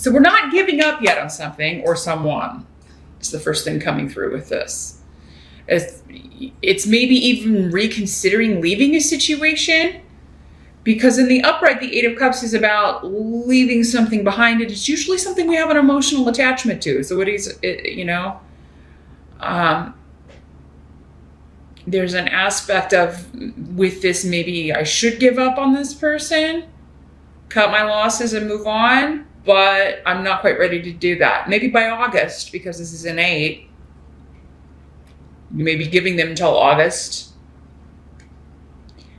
So we're not giving up yet on something or someone. It's the first thing coming through with this. It's maybe even reconsidering leaving a situation, because in the upright, the Eight of Cups is about leaving something behind. It's usually something we have an emotional attachment to. So there's an aspect of, with this, maybe I should give up on this person, cut my losses and move on, but I'm not quite ready to do that. Maybe by August, because this is an 8. You may be giving them until August.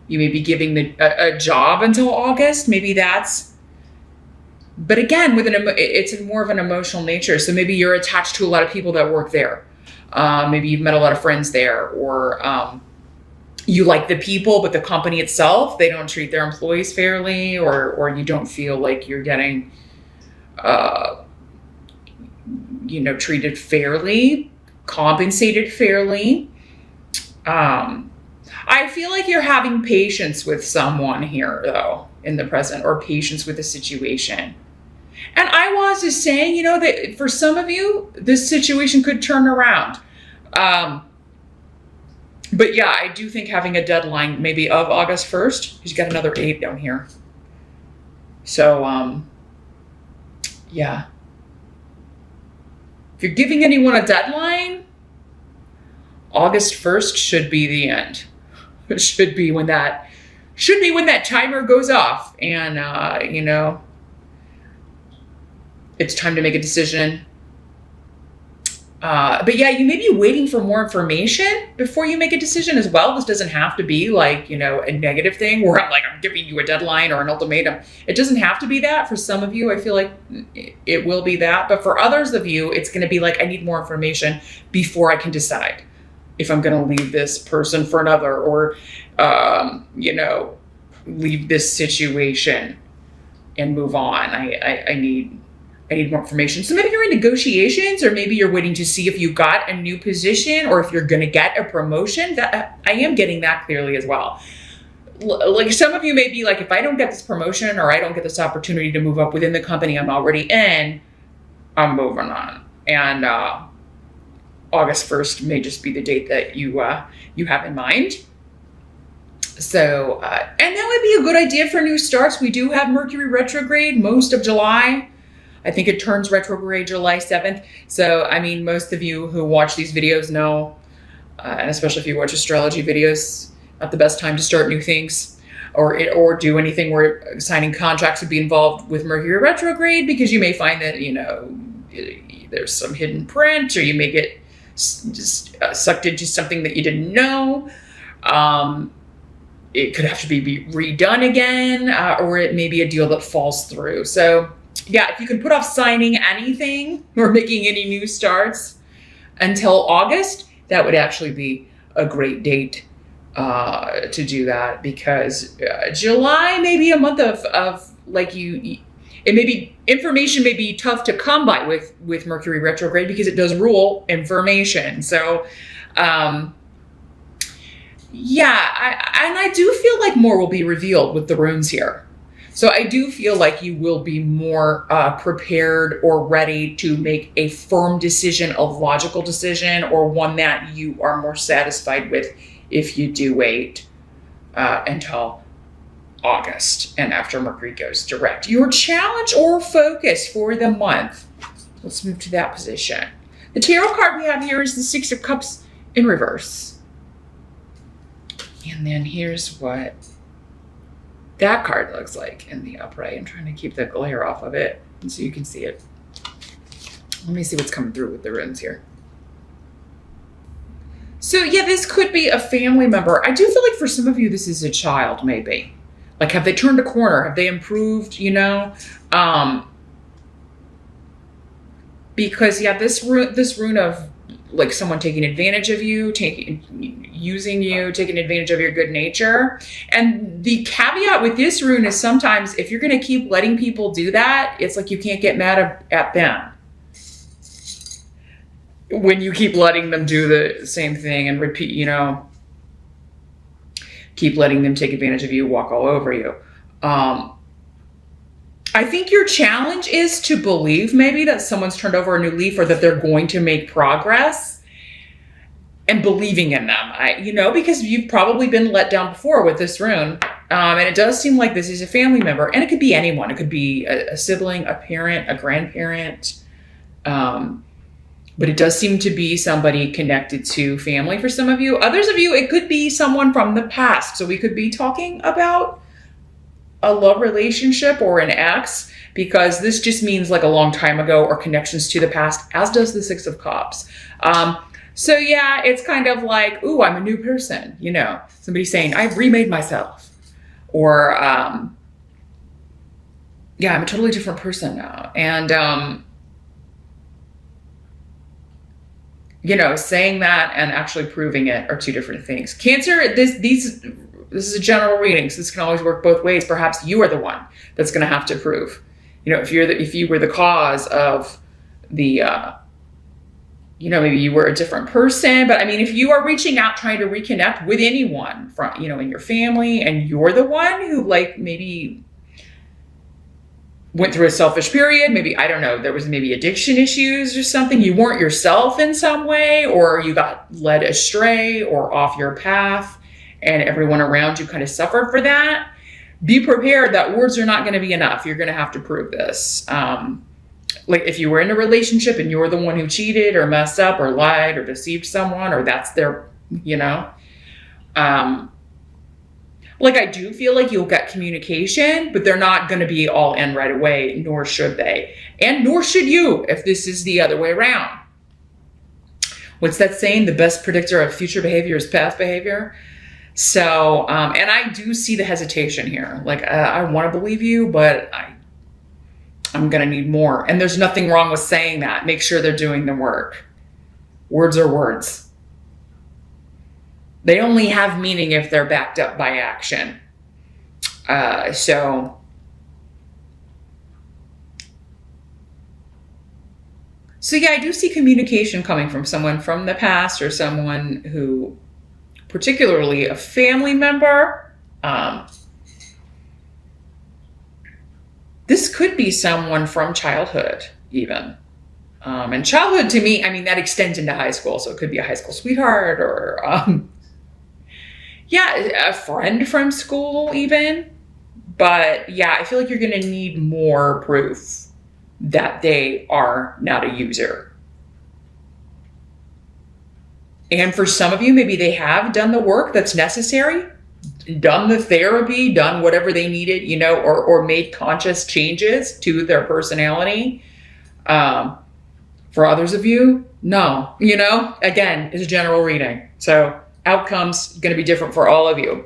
You may be giving a job until August. Maybe that's, but again, it's more of an emotional nature. So maybe you're attached to a lot of people that work there. Maybe you've met a lot of friends there, or you like the people, but the company itself, they don't treat their employees fairly, or you don't feel like you're getting, treated fairly, compensated fairly. I feel like you're having patience with someone here, though, in the present, or patience with the situation. And I was just saying, that for some of you, this situation could turn around. But yeah, I do think having a deadline maybe of August 1st, because you got another 8 down here. So, yeah. If you're giving anyone a deadline, August 1st should be the end. It should be when that timer goes off, and it's time to make a decision. But yeah, you may be waiting for more information before you make a decision as well. This doesn't have to be like, a negative thing where I'm giving you a deadline or an ultimatum. It doesn't have to be that. For some of you, I feel like it will be that. But for others of you, it's going to be like, I need more information before I can decide if I'm going to leave this person for another, or, leave this situation and move on. I need more information. So maybe you're in negotiations, or maybe you're waiting to see if you got a new position, or if you're going to get a promotion. That I am getting that clearly as well. Like some of you may be like, if I don't get this promotion, or I don't get this opportunity to move up within the company I'm already in, I'm moving on. And August 1st may just be the date that you have in mind. So, and that would be a good idea for new starts. We do have Mercury retrograde most of July. I think it turns retrograde July 7th. So, I mean, most of you who watch these videos know, and especially if you watch astrology videos, not the best time to start new things or do anything where signing contracts would be involved with Mercury retrograde, because you may find that, there's some hidden print, or you may get just sucked into something that you didn't know. It could have to be redone again, or it may be a deal that falls through. So yeah, if you can put off signing anything or making any new starts until August, that would actually be a great date to do that, because July may be a month of like it may be, information may be tough to come by with Mercury retrograde, because it does rule information. So, I do feel like more will be revealed with the runes here. So I do feel like you will be more prepared or ready to make a firm decision, a logical decision, or one that you are more satisfied with if you do wait until August and after Mercury goes direct. Your challenge or focus for the month. Let's move to that position. The tarot card we have here is the Six of Cups in reverse. And then here's what that card looks like in the upright. I'm trying to keep the glare off of it so you can see it. Let me see what's coming through with the runes here. So yeah, this could be a family member. I do feel like for some of you, this is a child, maybe. Like, have they turned a corner? Have they improved, because yeah, this rune of like someone taking advantage of you, using you, taking advantage of your good nature. And the caveat with this rune is sometimes if you're going to keep letting people do that, it's like you can't get mad at them when you keep letting them do the same thing and repeat, keep letting them take advantage of you, walk all over you. I think your challenge is to believe maybe that someone's turned over a new leaf or that they're going to make progress, and believing in them. Because you've probably been let down before with this rune. And it does seem like this is a family member, and it could be anyone. It could be a sibling, a parent, a grandparent. But it does seem to be somebody connected to family for some of you. Others of you, it could be someone from the past. So we could be talking about a love relationship or an ex, because this just means like a long time ago or connections to the past, as does the Six of Cups. So yeah, it's kind of like, ooh, I'm a new person. Somebody saying, I've remade myself. Or, yeah, I'm a totally different person now. And, saying that and actually proving it are two different things. Cancer, this is a general reading, so this can always work both ways. Perhaps you are the one that's going to have to prove. If you were the cause of the, maybe you were a different person. But I mean, if you are reaching out, trying to reconnect with anyone from, in your family, and you're the one who maybe went through a selfish period, maybe, I don't know, there was maybe addiction issues or something, you weren't yourself in some way, or you got led astray or off your path, and everyone around you kind of suffered for that, be prepared that words are not going to be enough. You're going to have to prove this. Like if you were in a relationship and you're the one who cheated or messed up or lied or deceived someone, or that's their, I do feel like you'll get communication, but they're not going to be all in right away, nor should they. And nor should you if this is the other way around. What's that saying? The best predictor of future behavior is past behavior. So, and I do see the hesitation here. I want to believe you, but I'm going to need more. And there's nothing wrong with saying that. Make sure they're doing the work. Words are words. They only have meaning if they're backed up by action. So yeah, I do see communication coming from someone from the past, or someone who, particularly a family member. This could be someone from childhood even. And childhood to me, I mean, that extends into high school. So it could be a high school sweetheart, or a friend from school even. But yeah, I feel like you're going to need more proof that they are not a user. And for some of you, maybe they have done the work that's necessary, done the therapy, done whatever they needed, or made conscious changes to their personality. For others of you, no, again, it's a general reading. So outcomes going to be different for all of you.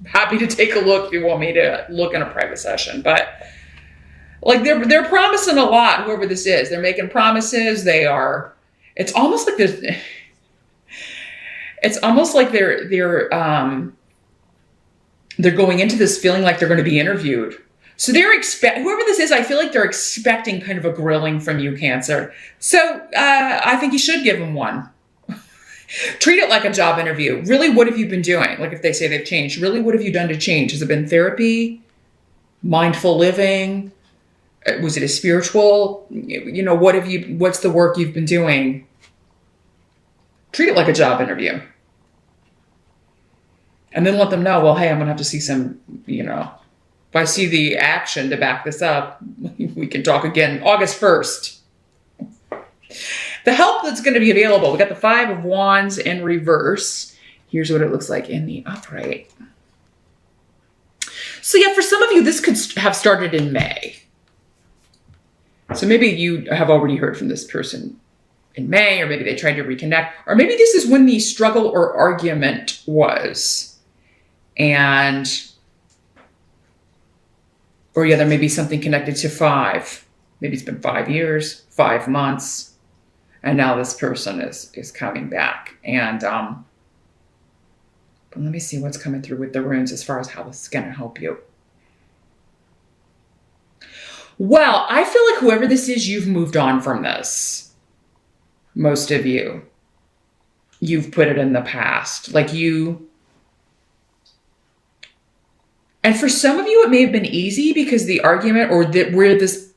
Happy to take a look if you want me to look in a private session. But they're promising a lot, whoever this is. They're making promises. It's almost like this. It's almost like they're going into this feeling like they're going to be interviewed. So whoever this is, I feel like they're expecting kind of a grilling from you, Cancer. So I think you should give them one. Treat it like a job interview. Really, what have you been doing? Like if they say they've changed, really, what have you done to change? Has it been therapy, mindful living? Was it a spiritual? What's the work you've been doing? Treat it like a job interview. And then let them know, well, hey, I'm going to have to see some, if I see the action to back this up, we can talk again August 1st. The help that's going to be available. We got the 5 of Wands in reverse. Here's what it looks like in the upright. So yeah, for some of you, this could have started in May. So maybe you have already heard from this person in May, or maybe they tried to reconnect, or maybe this is when the struggle or argument was. There may be something connected to 5. Maybe it's been 5 years, 5 months. And now this person is coming back. And but let me see what's coming through with the runes as far as how this is going to help you. Well, I feel like whoever this is, you've moved on from this. Most of you. You've put it in the past. And for some of you, it may have been easy because the argument or where this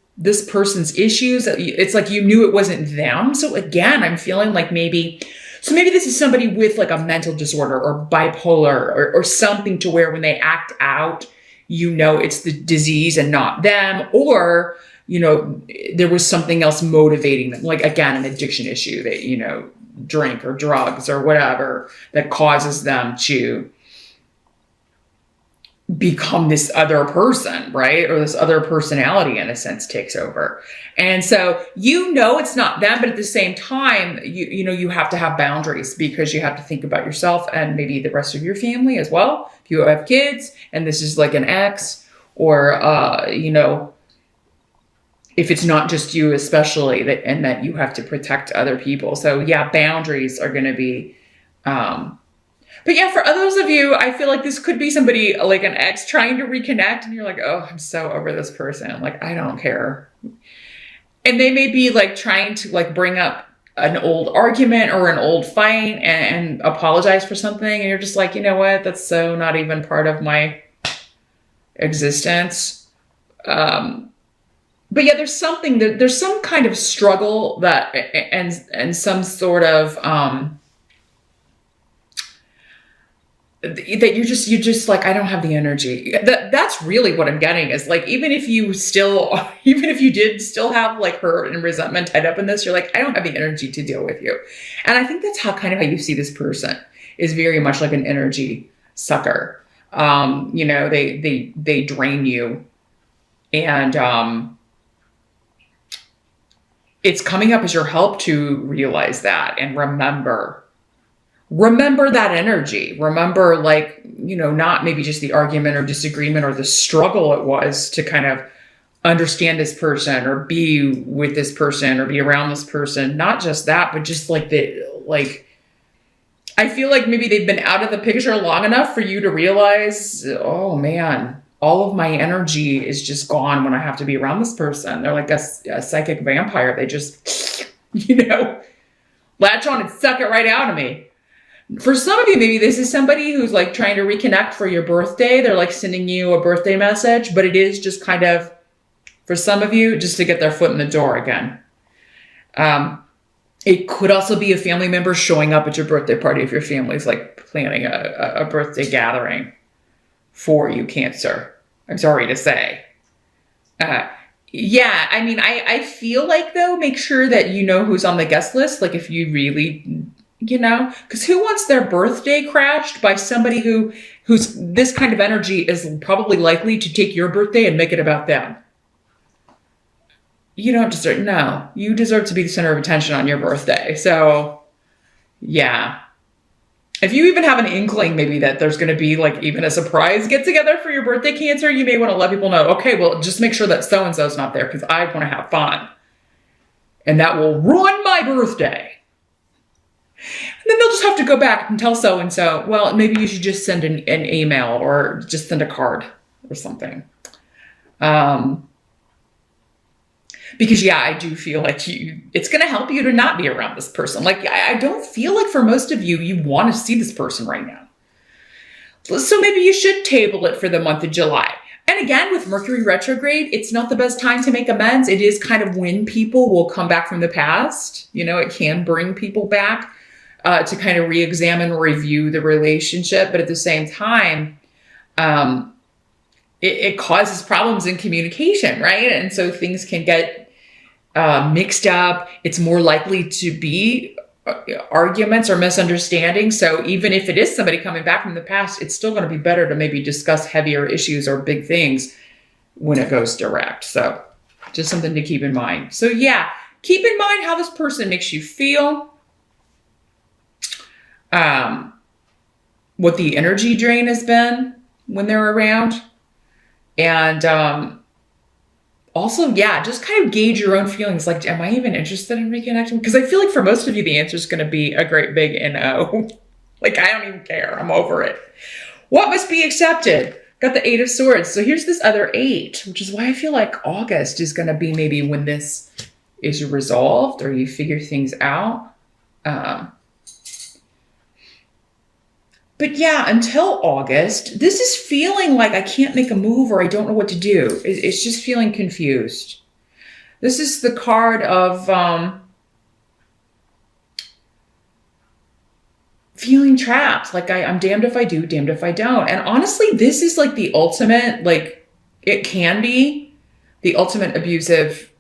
person's issues, it's like you knew it wasn't them. So again, I'm feeling like maybe this is somebody with like a mental disorder or bipolar or something to where when they act out, it's the disease and not them, or, there was something else motivating them. Like again, an addiction issue that, drink or drugs or whatever that causes them to become this other person, right? Or this other personality in a sense takes over. And so, it's not them, but at the same time, you have to have boundaries because you have to think about yourself and maybe the rest of your family as well. If you have kids and this is like an ex or, if it's not just you, especially that you have to protect other people. So yeah, boundaries are going to be, but yeah, for others of you, I feel like this could be somebody like an ex trying to reconnect and you're like, oh, I'm so over this person. Like, I don't care. And they may be like trying to like bring up an old argument or an old fight and apologize for something. And you're just like, you know what? That's so not even part of my existence. But yeah, there's some kind of struggle that, and some sort of, that you're just like, I don't have the energy. That's really what I'm getting is like, even if you did still have like hurt and resentment tied up in this, you're like, I don't have the energy to deal with you. And I think that's how you see this person is very much like an energy sucker. They drain you, and, it's coming up as your help to realize that and remember that energy. Remember, like, not maybe just the argument or disagreement or the struggle it was to kind of understand this person or be with this person or be around this person. Not just that, but just like I feel like maybe they've been out of the picture long enough for you to realize, oh man, all of my energy is just gone when I have to be around this person. They're like a psychic vampire. They just, latch on and suck it right out of me. For some of you, maybe this is somebody who's like trying to reconnect for your birthday. They're like sending you a birthday message, but it is just kind of, for some of you, just to get their foot in the door again. It could also be a family member showing up at your birthday party if your family's like planning a birthday gathering for you, Cancer. I'm sorry to say. Yeah, I mean, I feel like, though, make sure that you know who's on the guest list. Like, if you really, because who wants their birthday crashed by somebody who's this kind of energy is probably likely to take your birthday and make it about them. You don't deserve, no, you deserve to be the center of attention on your birthday. So, yeah. If you even have an inkling maybe that there's going to be like even a surprise get together for your birthday, Cancer, you may want to let people know, okay, well, just make sure that so-and-so's not there because I want to have fun. And that will ruin my birthday. And then they'll just have to go back and tell so-and-so, well, maybe you should just send an email or just send a card or something. Because, yeah, I do feel like it's going to help you to not be around this person. Like, I don't feel like for most of you, you want to see this person right now. So maybe you should table it for the month of July. And again, with Mercury retrograde, it's not the best time to make amends. It is kind of when people will come back from the past. It can bring people back to kind of re-examine or review the relationship. But at the same time, it causes problems in communication, right? And so things can get mixed up. It's more likely to be arguments or misunderstandings. So even if it is somebody coming back from the past, it's still going to be better to maybe discuss heavier issues or big things when it goes direct. So just something to keep in mind. So yeah, keep in mind how this person makes you feel. What the energy drain has been when they're around. And also, yeah, just kind of gauge your own feelings. Like, am I even interested in reconnecting? Because I feel like for most of you, the answer is going to be a great big no. Like, I don't even care. I'm over it. What must be accepted? Got the 8 of Swords. So here's this other 8, which is why I feel like August is going to be maybe when this is resolved or you figure things out. But yeah, until August, this is feeling like I can't make a move or I don't know what to do. It's just feeling confused. This is the card of feeling trapped. Like I'm damned if I do, damned if I don't. And honestly, this is like the ultimate, like it can be the ultimate abusive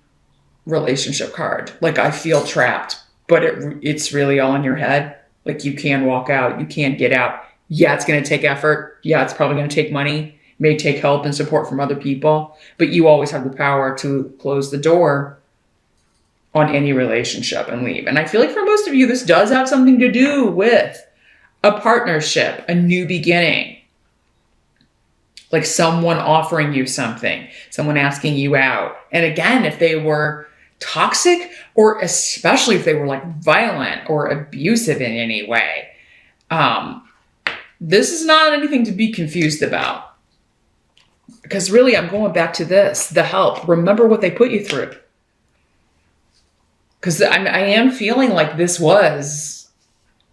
relationship card. Like I feel trapped, but it's really all in your head. Like you can walk out, you can't get out. Yeah, it's going to take effort. Yeah, it's probably going to take money. It may take help and support from other people, but you always have the power to close the door on any relationship and leave. And I feel like for most of you, this does have something to do with a partnership, a new beginning. Like someone offering you something, someone asking you out. And again, if they were toxic, or especially if they were like violent or abusive in any way, this is not anything to be confused about. Because really, I'm going back to this, the help. Remember what they put you through. Because I am feeling like this was,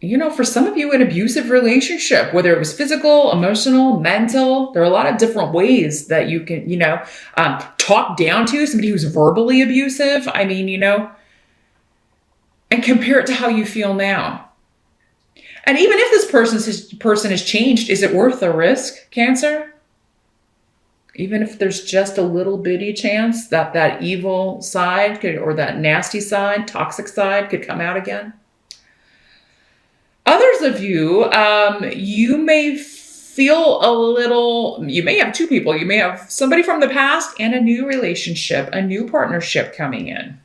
for some of you, an abusive relationship, whether it was physical, emotional, mental. There are a lot of different ways that you can, talk down to somebody who's verbally abusive. And compare it to how you feel now. And even if this person has changed, is it worth the risk, Cancer? Even if there's just a little bitty chance that evil side could, or that nasty side, toxic side could come out again. Others of you, you may feel you may have two people. You may have somebody from the past and a new relationship, a new partnership coming in.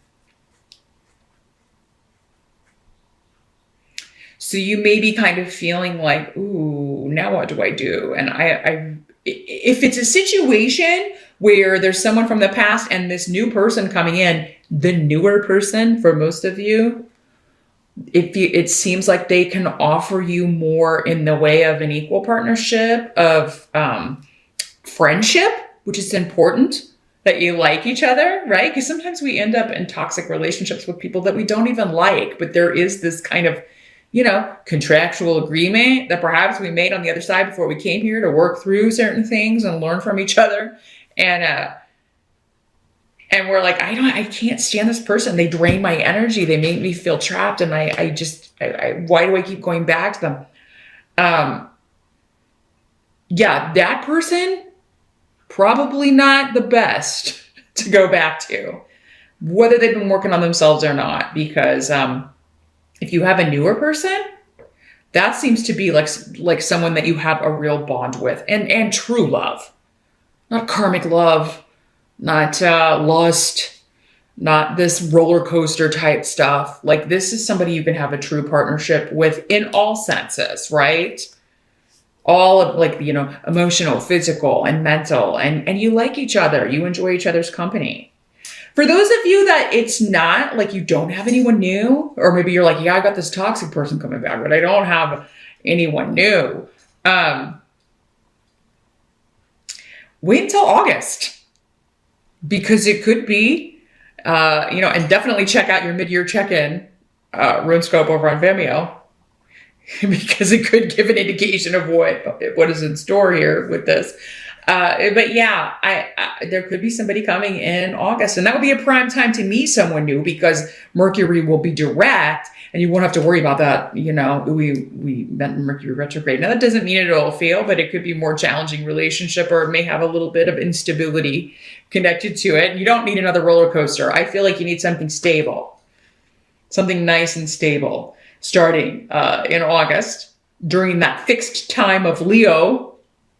So you may be kind of feeling like, ooh, now what do I do? And if it's a situation where there's someone from the past and this new person coming in, the newer person for most of you, it seems like they can offer you more in the way of an equal partnership, of friendship, which is important, that you like each other, right? Because sometimes we end up in toxic relationships with people that we don't even like, but there is this kind of contractual agreement that perhaps we made on the other side before we came here to work through certain things and learn from each other. And we're like, I can't stand this person. They drain my energy. They make me feel trapped. And why do I keep going back to them? That person, probably not the best to go back to, whether they've been working on themselves or not, because, if you have a newer person, that seems to be like someone that you have a real bond with, and true love, not karmic love, not lust, not this roller coaster type stuff. Like this is somebody you can have a true partnership with in all senses, right? All of emotional, physical, and mental, and you like each other. You enjoy each other's company. For those of you that it's not like you don't have anyone new, or maybe you're like, yeah, I got this toxic person coming back, but I don't have anyone new. Wait until August, because it could be, and definitely check out your mid-year check-in RuneScope over on Vimeo, because it could give an indication of what is in store here with this. But yeah, there could be somebody coming in August, and that would be a prime time to meet someone new, because Mercury will be direct and you won't have to worry about that. We met Mercury retrograde. Now that doesn't mean it'll fail, but it could be a more challenging relationship, or it may have a little bit of instability connected to it. And you don't need another roller coaster. I feel like you need something stable, something nice and stable starting in August, during that fixed time of Leo,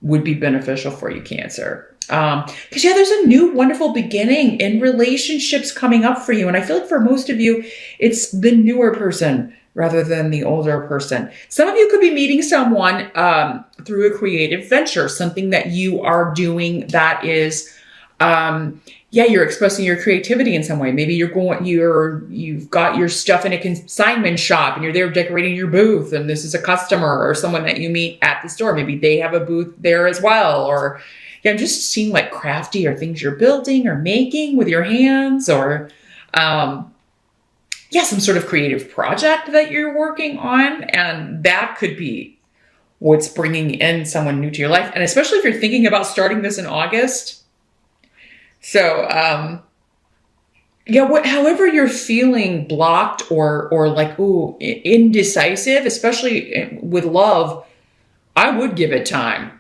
would be beneficial for you, Cancer. Because there's a new wonderful beginning in relationships coming up for you. And I feel like for most of you, it's the newer person rather than the older person. Some of you could be meeting someone through a creative venture, something that you are doing that is, you're expressing your creativity in some way. Maybe you've got your stuff in a consignment shop and you're there decorating your booth, and this is a customer or someone that you meet at the store. Maybe they have a booth there as well. Or I'm just seeing like crafty or things you're building or making with your hands, or some sort of creative project that you're working on. And that could be what's bringing in someone new to your life. And especially if you're thinking about starting this in August. So, however you're feeling blocked or like, indecisive, especially with love, I would give it time.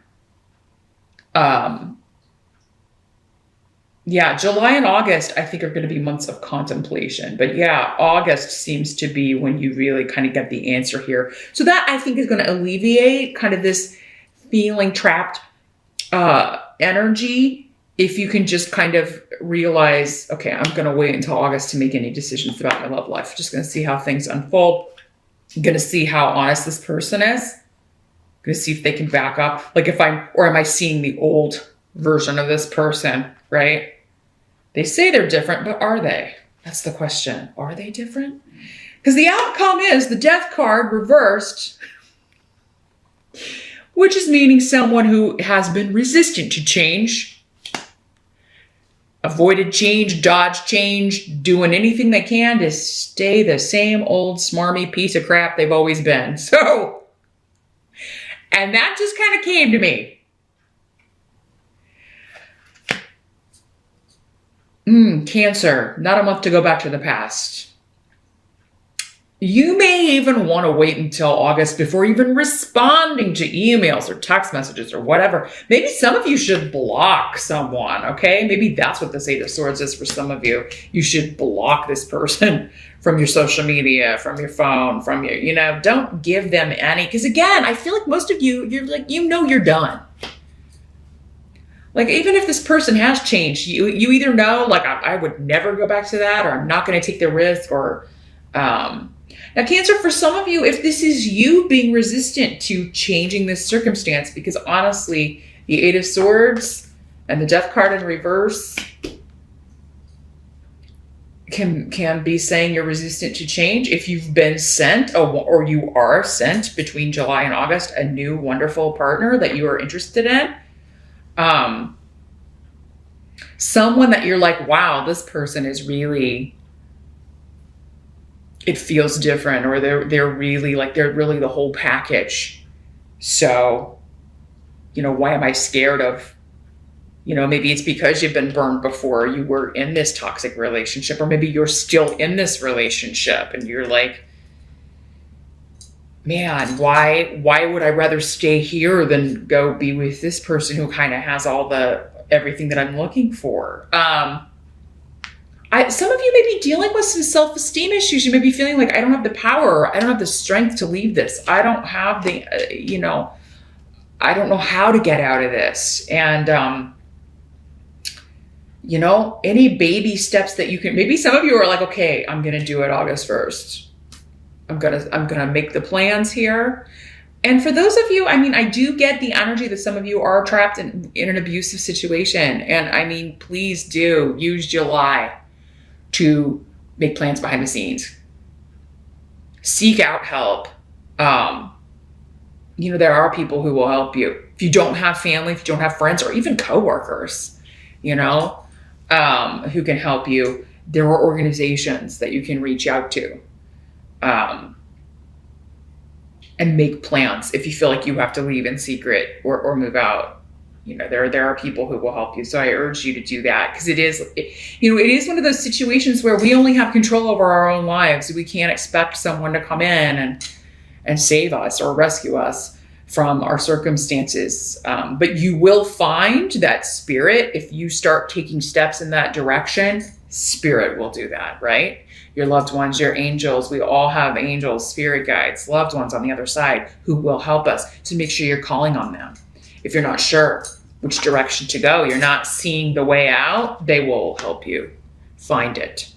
July and August, I think, are going to be months of contemplation. But yeah, August seems to be when you really kind of get the answer here. So that, I think, is going to alleviate kind of this feeling trapped energy. If you can just kind of realize, okay, I'm going to wait until August to make any decisions about my love life. Just going to see how things unfold. I'm going to see how honest this person is. I'm going to see if they can back up. Like am I seeing the old version of this person, right? They say they're different, but are they? That's the question. Are they different? Because the outcome is the Death card reversed, which is meaning someone who has been resistant to change, avoided change, dodged change, doing anything they can to stay the same old smarmy piece of crap they've always been. So, and that just kind of came to me. Cancer, not a month to go back to the past. You may even want to wait until August before even responding to emails or text messages or whatever. Maybe some of you should block someone, okay? Maybe that's what the Eight of Swords is for some of you. You should block this person from your social media, from your phone, from your, don't give them any. Because again, I feel like most of you, you're like, you're done. Like, even if this person has changed, you either know, like, I would never go back to that, or I'm not going to take the risk, or, now Cancer, for some of you, if this is you being resistant to changing this circumstance, because honestly, the Eight of Swords and the Death card in reverse can be saying you're resistant to change. If you've been sent, or you are sent between July and August, a new wonderful partner that you are interested in, someone that you're like, wow, this person is really, it feels different, or they're really the whole package. So, why am I scared of, maybe it's because you've been burned before, you were in this toxic relationship, or maybe you're still in this relationship and you're like, man, why would I rather stay here than go be with this person who kind of has everything that I'm looking for? Some of you may be dealing with some self-esteem issues. You may be feeling like, I don't have the power, I don't have the strength to leave this. I don't have the, I don't know how to get out of this. And, any baby steps that you can, maybe some of you are like, okay, I'm going to do it August 1st. I'm gonna make the plans here. And for those of you, I do get the energy that some of you are trapped in an abusive situation. And please do use July to make plans behind the scenes. Seek out help. There are people who will help you. If you don't have family, if you don't have friends, or even coworkers, who can help you, there are organizations that you can reach out to. And make plans if you feel like you have to leave in secret or move out. There are people who will help you. So I urge you to do that, because it is one of those situations where we only have control over our own lives. We can't expect someone to come in and save us or rescue us from our circumstances. But you will find that spirit, if you start taking steps in that direction, spirit will do that, right? Your loved ones, your angels, we all have angels, spirit guides, loved ones on the other side who will help us. So make sure you're calling on them. If you're not sure which direction to go, you're not seeing the way out, they will help you find it.